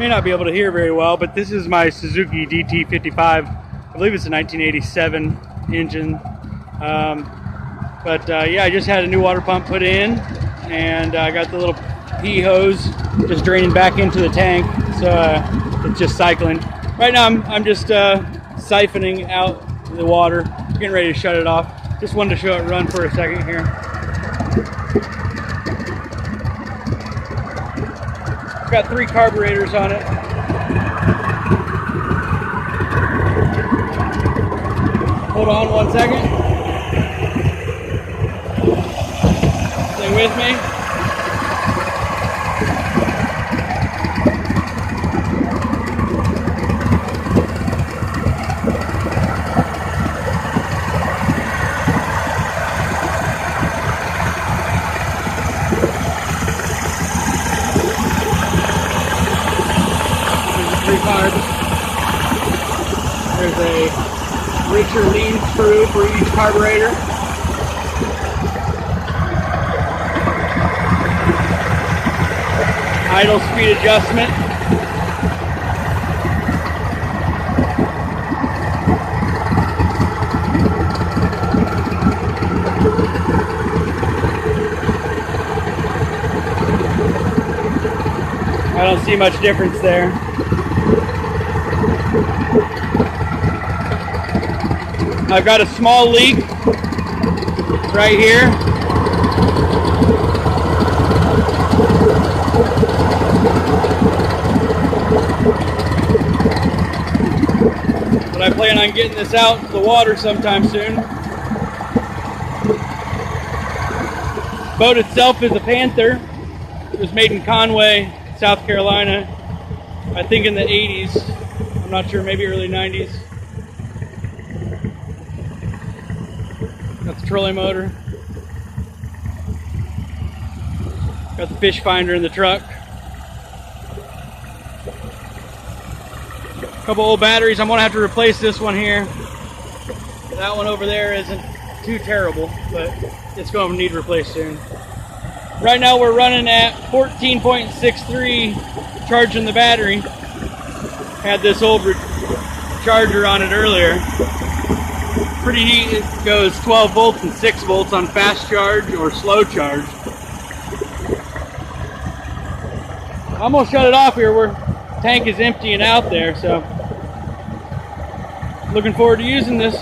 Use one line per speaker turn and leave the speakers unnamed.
may not be able to hear very well, but this is my Suzuki DT55. I believe it's a 1987 engine. Yeah, I just had a new water pump put in, and I got the little P hose just draining back into the tank, so it's just cycling. Right now I'm just siphoning out the water, getting ready to shut it off. Just wanted to show it run for a second here. Got 3 carburetors on it. Hold on 1 second. Stay with me. There's a richer lean screw for each carburetor. Idle speed adjustment. I don't see much difference there. I've got a small leak right here. But I plan on getting this out into the water sometime soon. The boat itself is a Panther. It was made in Conway, South Carolina, I think in the 80s. I'm not sure, maybe early 90s. Got the trolley motor. Got the fish finder in the truck. A couple old batteries. I'm gonna have to replace this one here. That one over there isn't too terrible, but it's gonna need replaced soon. Right now we're running at 14.63 charging the battery. Had this old charger on it earlier. Pretty neat. It goes 12 volts and 6 volts on fast charge or slow charge. I'm gonna shut it off here where tank is emptying out there, so looking forward to using this.